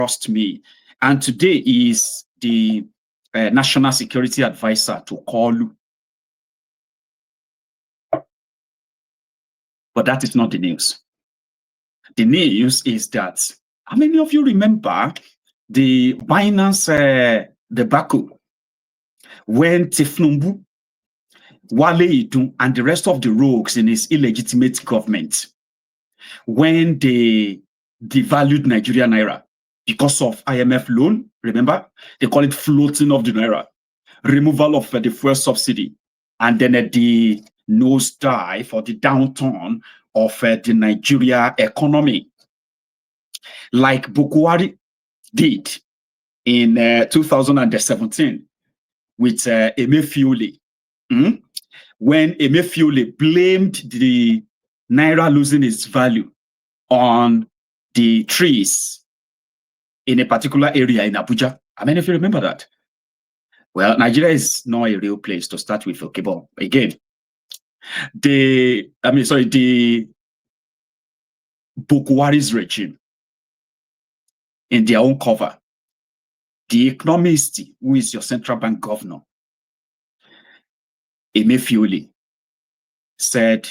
trust me. And today is the National Security Advisor to Kolu. But that is not the news. The news is that, how many of you remember the Binance debacle when Tifnumbu, Wale Idun, and the rest of the rogues in his illegitimate government, when they devalued Nigerian Naira because of IMF loan? Remember, they call it floating of the Naira, removal of the fuel subsidy, and then the nosedive for the downturn of the Nigeria economy, like Bukwari did in 2017 with Emefiole. When Emefiole blamed the Naira losing its value on the trees in a particular area in Abuja. How many of you remember that? Well, Nigeria is not a real place to start with, okay, but again, the Bukwari's regime, in their own cover, the economist who is your central bank governor, Emefiole, said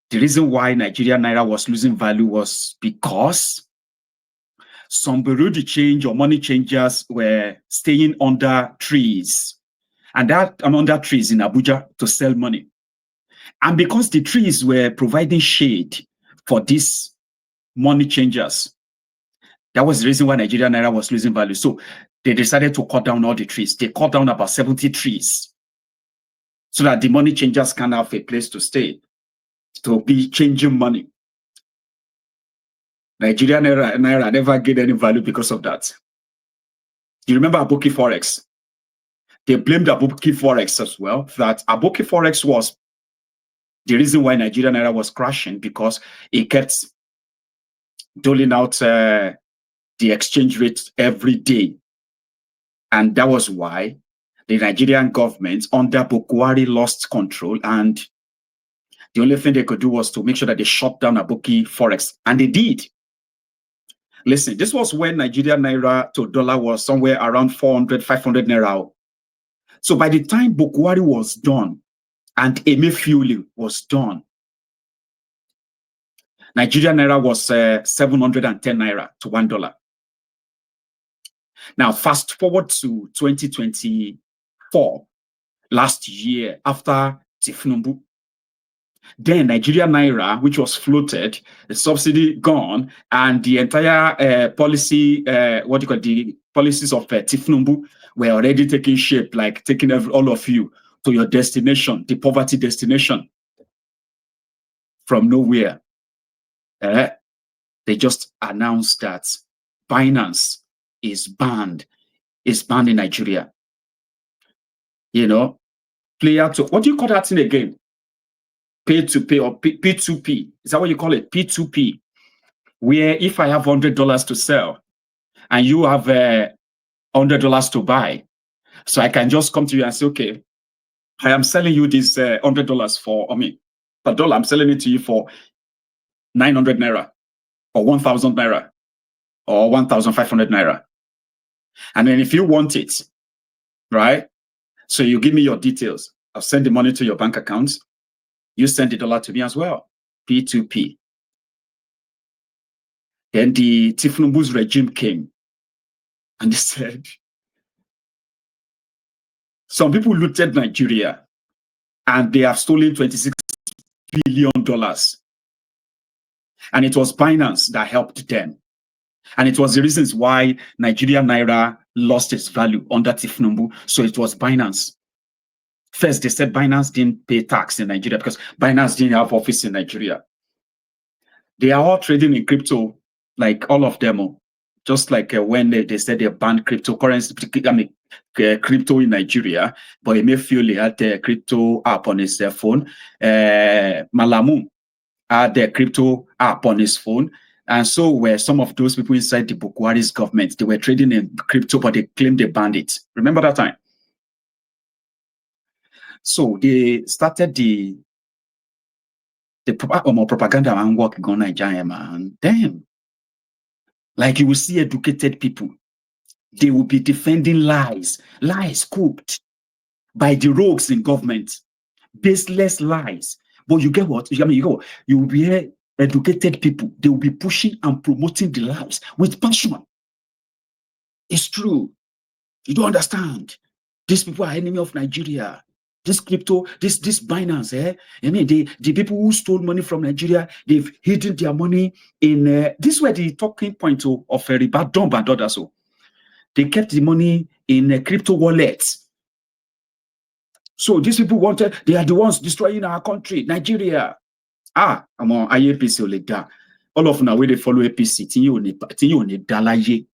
the reason why Nigerian Naira was losing value was because some bureau de change or money changers were staying under trees, and under trees in Abuja to sell money. And because the trees were providing shade for these money changers, that was the reason why Nigerian Naira was losing value. So they decided to cut down all the trees. They cut down about 70 trees so that the money changers can have a place to stay, to be changing money. Nigerian Naira never gained any value because of that. You remember Aboki Forex? They blamed Aboki Forex as well, that Aboki Forex was the reason why Nigerian Naira was crashing, because it kept doling out the exchange rate every day. And that was why the Nigerian government under Bukwari lost control, and the only thing they could do was to make sure that they shut down Aboki Forex. And they did. Listen, this was when Nigerian Naira to dollar was somewhere around 400, 500 Naira. So by the time Bukwari was done and Emefiole was done, Nigerian Naira was 710 Naira to $1. Now, fast forward to 2024, last year, after Tifnumbu. Then Nigerian Naira, which was floated, the subsidy gone, and the entire policy, the policies of Tifnumbu were already taking shape, like taking all of you to your destination, the poverty destination. From nowhere, they just announced that Binance is banned in Nigeria. You know, what do you call that thing again? Pay to pay, or P2P. Is that what you call it? P2P. Where if I have $100 to sell and you have $100 to buy, so I can just come to you and say, okay, I am selling you this $100 for, per dollar, I'm selling it to you for 900 Naira or 1,000 Naira or 1,500 Naira. And then if you want it, right? So you give me your details. I'll send the money to your bank account. You send the dollar to me as well. P2P. Then the Tifnumbu's regime came and they said, some people looted Nigeria and they have stolen $26 billion. And it was Binance that helped them. And it was the reasons why Nigerian Naira lost its value under Tifnumbu. So it was Binance. First, they said Binance didn't pay tax in Nigeria because Binance didn't have office in Nigeria. They are all trading in crypto, like all of them. Just like when they said they banned cryptocurrency, crypto in Nigeria, but Emefiole had a crypto app on his phone. Malamu had a crypto app on his phone. And so were some of those people inside the Bukwari's government. They were trading in crypto, but they claimed they banned it. Remember that time? So they started the propaganda and work on Nigeria, man. Damn. Like you will see educated people They will be defending lies cooked by the rogues in government, baseless lies. But you get what? I mean, you will be educated people. They will be pushing and promoting the lies with passion. It's true. You don't understand. These people are enemy of Nigeria. This crypto, this Binance, I mean, the people who stole money from Nigeria, they've hidden their money in. This were the talking point of Ribadu and others. So they kept the money in crypto wallets. So these people they are the ones destroying our country, Nigeria. I'm on APC Oleda. All of now where they follow APC, Tinyo Dalaye,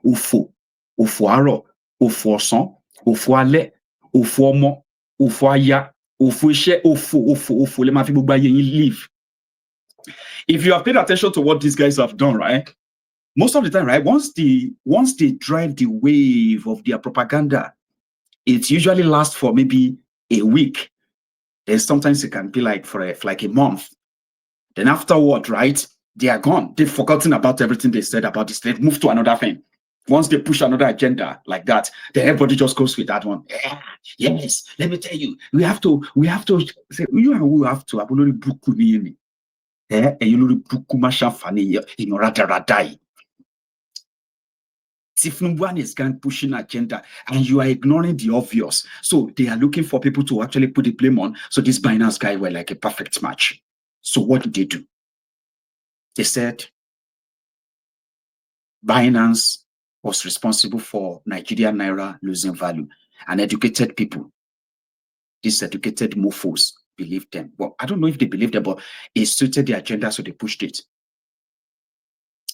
Ufo, Aro, Ufo Son, Ufo Ale, Ufo Omo, Ufo Aya, Ufo Ishe, Ufo, let my people buy live. If you have paid attention to what these guys have done, right? Most of the time, right? Once they drive the wave of their propaganda, it usually lasts for maybe a week. Then sometimes it can be like for like a month. Then afterward, right, they are gone. They've forgotten about everything they said about this. They've moved to another thing. Once they push another agenda like that, then everybody just goes with that one. Yeah, yes, let me tell you, we have to say, you and we have to abulori buku ni and you lori buku mashafani in radai. Tifnumbuan is kind of pushing agenda and you are ignoring the obvious. So they are looking for people to actually put the blame on. So this Binance guy were like a perfect match. So what did they do? They said Binance was responsible for Nigerian Naira losing value and educated people. These educated mofos believed them. Well, I don't know if they believed them, but it suited the agenda, so they pushed it.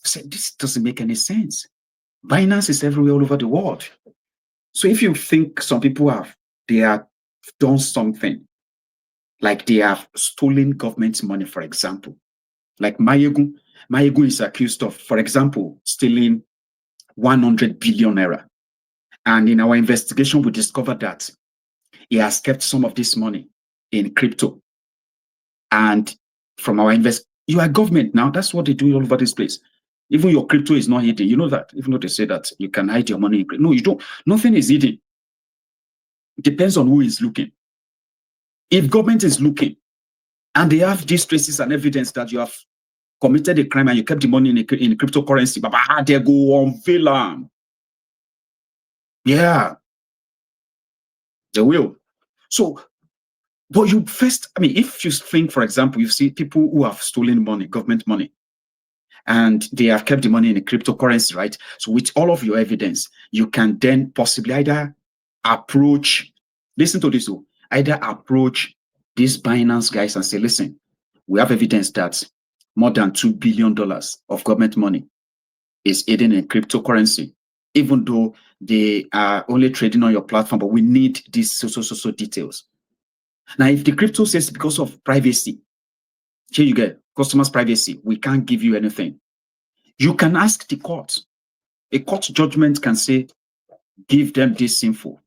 I said, this doesn't make any sense. Binance is everywhere all over the world. So if you think some people have done something, like they have stolen government money, for example, like Mayegun is accused of, for example, stealing 100 billion naira. And in our investigation, we discovered that he has kept some of this money in crypto. And from our you are government now. That's what they do all over this place. Even your crypto is not hidden. You know that, even though they say that you can hide your money in crypto. No, you don't. Nothing is hidden. It depends on who is looking. If government is looking and they have these traces and evidence that you have committed a crime and you kept the money in cryptocurrency, but they go on villain. Yeah, they will. So, but you first, I mean, if you think, for example, you see people who have stolen money, government money, and they have kept the money in a cryptocurrency, right? So with all of your evidence, you can then possibly either approach, listen to this, either approach these Binance guys and say, listen, we have evidence that more than $2 billion of government money is hidden in cryptocurrency, even though they are only trading on your platform, but we need these so details. Now, if the crypto says because of privacy, here you get customers' privacy, we can't give you anything. You can ask the court. A court judgment can say, give them this info.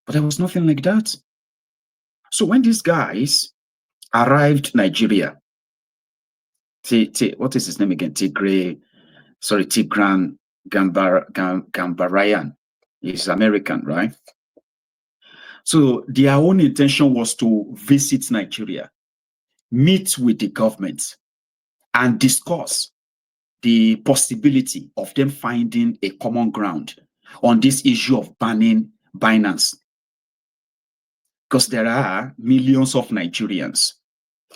But there was nothing like that. So when these guys arrived Nigeria, what is his name again? Tigran Gambarayan. He's American, right? So their own intention was to visit Nigeria, meet with the government, and discuss the possibility of them finding a common ground on this issue of banning Binance. Because there are millions of Nigerians,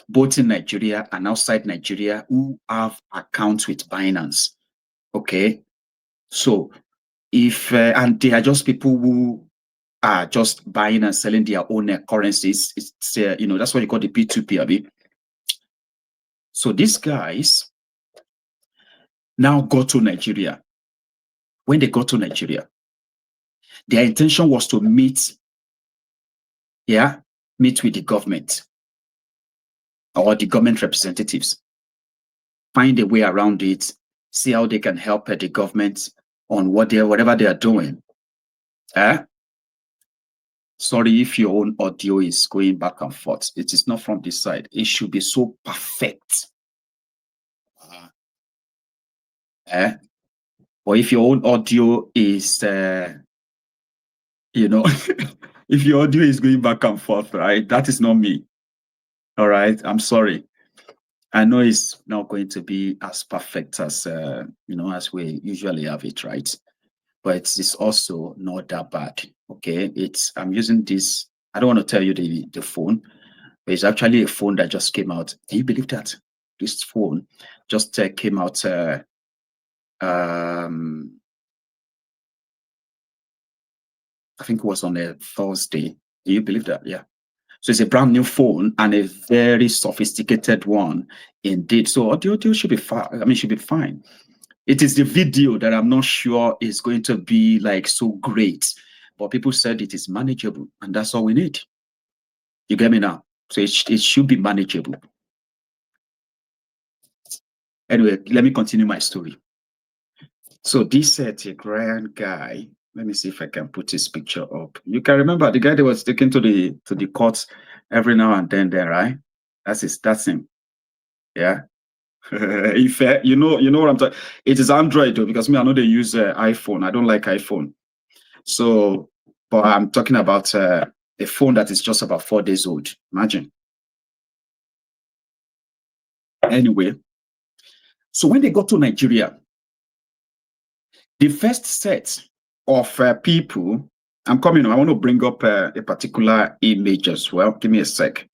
both in Nigeria and outside Nigeria, who have accounts with Binance. Okay. So if, and they are just people who are just buying and selling their own currencies. It's, that's what you call the P2P, Abi. So these guys now go to Nigeria. When they got to Nigeria, their intention was to meet with the government or the government representatives, find a way around it, see how they can help the government on whatever they are doing. Sorry if your own audio is going back and forth. It is not from this side. It should be so perfect. Or if your own audio is, you know, if your audio is going back and forth, right? That is not me. All right. I'm sorry. I know it's not going to be as perfect as, as we usually have it, right? But it's also not that bad. Okay. I'm using this. I don't want to tell you the phone, but it's actually a phone that just came out. Can you believe that? This phone just came out. I think it was on a Thursday. Do you believe that? Yeah. So it's a brand new phone and a very sophisticated one indeed. So audio should be fine. I mean, should be fine. It is the video that I'm not sure is going to be like so great, but people said it is manageable, and that's all we need. You get me now? So it should be manageable. Anyway, let me continue my story. So this Tigrayan guy, let me see if I can put his picture up. You can remember the guy that was taken to the courts every now and then there, right? That's him. Yeah. If you know what I'm talking. It is Android though, because me, I know they use iPhone. I don't like iPhone. So, but I'm talking about a phone that is just about 4 days old. Imagine. Anyway, so when they got to Nigeria, the first set of people, I'm coming. I want to bring up a particular image as well. Give me a sec.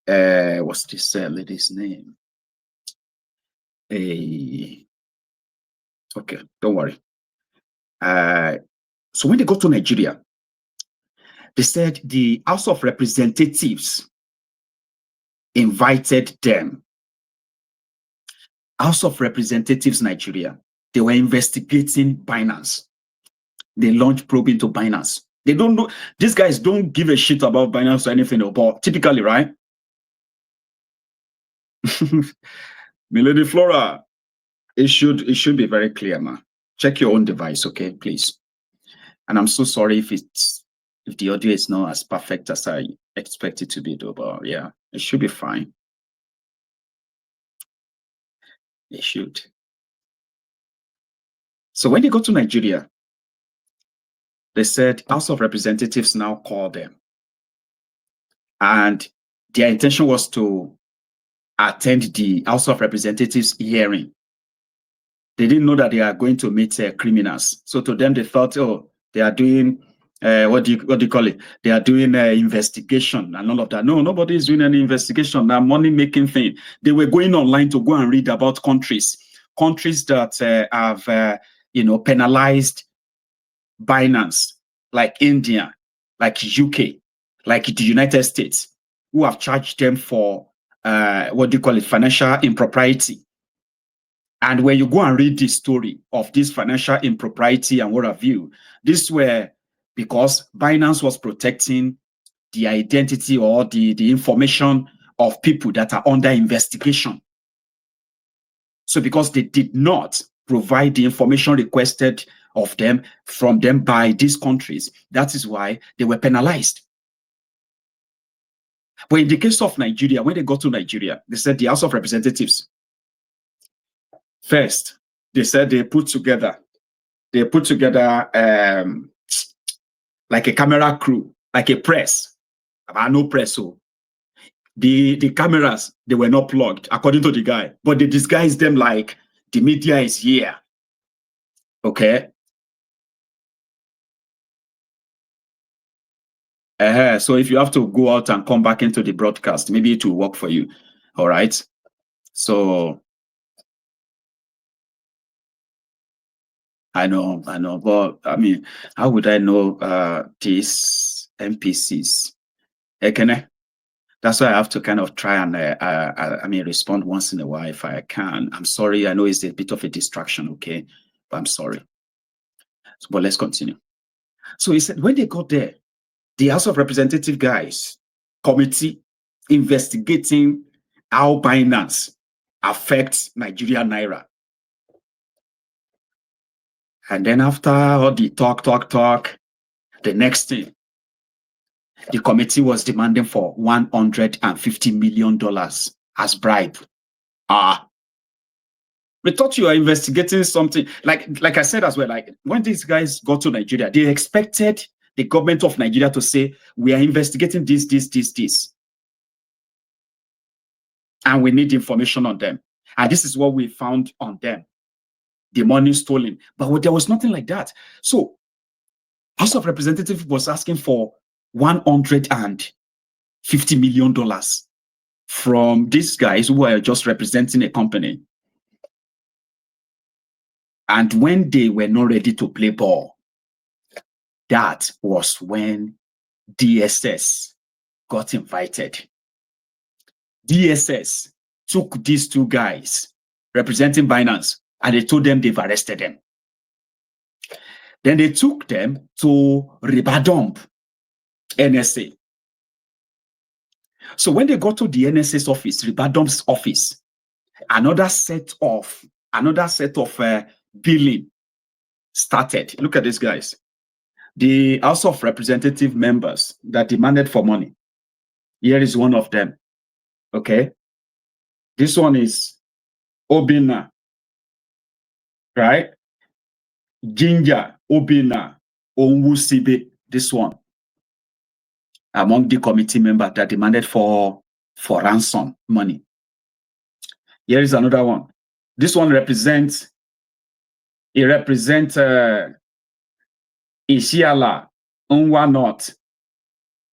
What's this lady's name? Okay, don't worry. So when they got to Nigeria, they said the House of Representatives invited them. House of Representatives Nigeria, they were investigating Binance. They launched probe into Binance. They don't know, these guys don't give a shit about Binance or anything, but typically, right? Milady Flora, it should be very clear, man. Check your own device, okay, please. And I'm so sorry if the audio is not as perfect as I expect it to be, though, but yeah, it should be fine. It should. So when they go to Nigeria, they said House of Representatives now called them. And their intention was to attend the House of Representatives hearing. They didn't know that they are going to meet criminals. So to them, they thought, oh, they are doing, what do you call it? They are doing investigation and all of that. No, nobody is doing any investigation. That money-making thing. They were going online to go and read about countries that have, penalized Binance, like India, like UK, like the United States, who have charged them for financial impropriety. And when you go and read the story of this financial impropriety and what have you, this were because Binance was protecting the identity or the information of people that are under investigation. So because they did not provide the information requested of them from them by these countries, that is why they were penalized. But in the case of Nigeria, when they got to Nigeria, they said the House of Representatives, first, they said they put together like a camera crew, like a press. No press. So the cameras, they were not plugged, according to the guy, but they disguised them like the media is here. Okay. So if you have to go out and come back into the broadcast, maybe it will work for you. All right. So I know, but I mean, how would I know these NPCs? That's why I have to kind of try and respond once in a while if I can. I'm sorry. I know it's a bit of a distraction, okay? But I'm sorry. But let's continue. So he said when they got there, the House of Representative guys committee investigating how Binance affects Nigeria Naira. And then after all the talk, the next thing, the committee was demanding for $150 million as bribe. We thought you were investigating something. Like I said as well, like when these guys got to Nigeria, they expected the government of Nigeria to say, we are investigating this. And we need information on them. And this is what we found on them. The money stolen. But there was nothing like that. So House of Representatives was asking for $150 million from these guys who are just representing a company. And when they were not ready to play ball, that was when DSS got invited. DSS took these two guys representing Binance and they told them they've arrested them. Then they took them to Ribadu, NSA. So when they got to the NSA's office, Ribadu's office, another set of billing started. Look at these guys. The House of Representative members that demanded for money. Here is one of them. Okay. This one is Obina, right? Ginger, Obina, Onwusibe, this one. Among the committee members that demanded for ransom money. Here is another one. This one represents Ishiala, Ungwa North,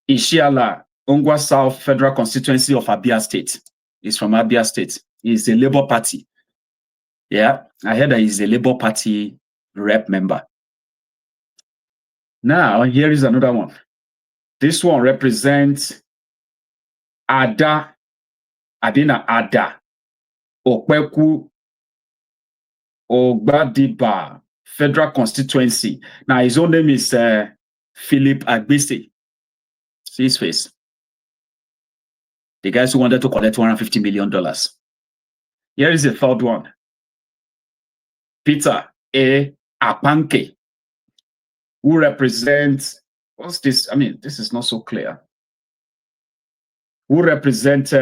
Ishiala, Ungwa South Federal Constituency of Abia State. He's from Abia State. He's a Labour Party. Yeah, I heard that he's a Labour Party rep member. Now, here is another one. This one represents Ada Okweku Ogbadiba Federal Constituency. Now, his own name is Philip Agbese. See his face. The guys who wanted to collect $150 million. Here is the third one. Peter A. Apanke, who represents, what's this? I mean, this is not so clear. Who represents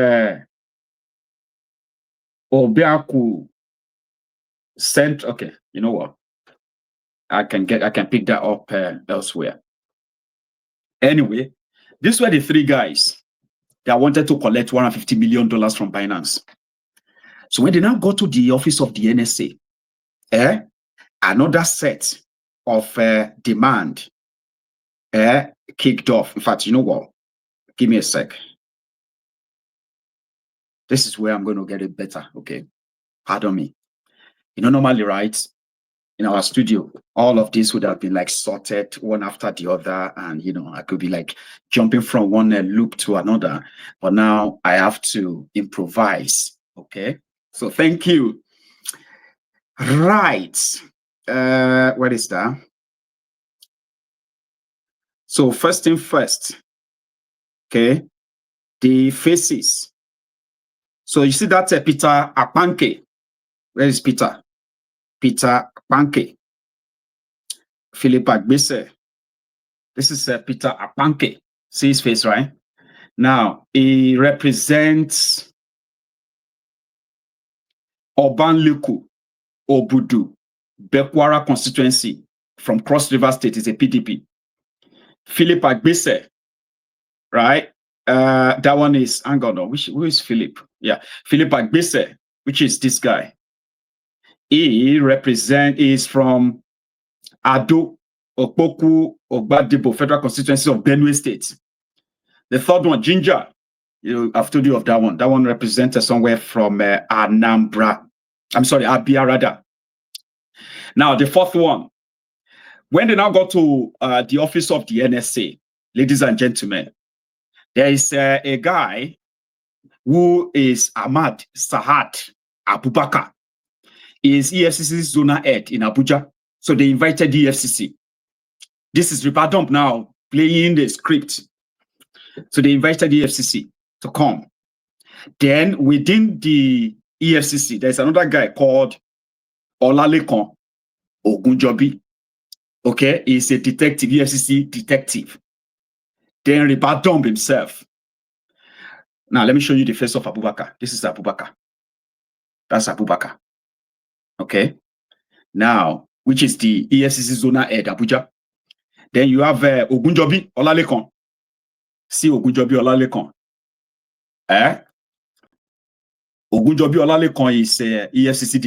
Obiaku Center. Okay, you know what? I can pick that up elsewhere. Anyway, these were the three guys that wanted to collect $150 million from Binance. So when they now go to the office of the NSA, another set of demand kicked off. In fact, you know what? Give me a sec. This is where I'm going to get it better. Okay. Pardon me. You know, normally, right, in our studio, all of this would have been like sorted one after the other. And, you know, I could be like jumping from one loop to another. But now I have to improvise. Okay. So thank you. Right. What is that? So first thing first. Okay. The faces. So you see that Peter Apanke. Where is Peter? Peter Apanke. Philip Agbese. This is Peter Apanke. See his face, right? Now, he represents Obanluku, Obudu, Bekwara constituency from Cross River State. Is a PDP. Philip Agbese, right? That one is, hang on, who is Philip? Yeah, Philip Agbese, which is this guy. He is from Ado, Okpoku, Ogbadibo, Federal Constituency of Benue State. The third one, Ginger, I've told you of that one. That one represents somewhere from Anambra. I'm sorry, Abia rather. Now, the fourth one, when they now go to the office of the NSA, ladies and gentlemen, there is a guy who is Ahmad Sahad Abubakar. He is EFCC's zonal head in Abuja. So they invited the EFCC. This is Ribadu now playing the script. So they invited the EFCC to come. Then within the EFCC, there's another guy called Olalekan Ogunjobi. Okay, he's a detective, EFCC detective. Then Ribadu himself. Now let me show you the face of Abubakar. This is Abubakar. That's Abubakar. Okay. Now, which is the EFCC zonal head, Abuja. Then you have Ogunjobi Olalekan. See Ogunjobi Olalekan. Ogunjobi Olalekan is EFCC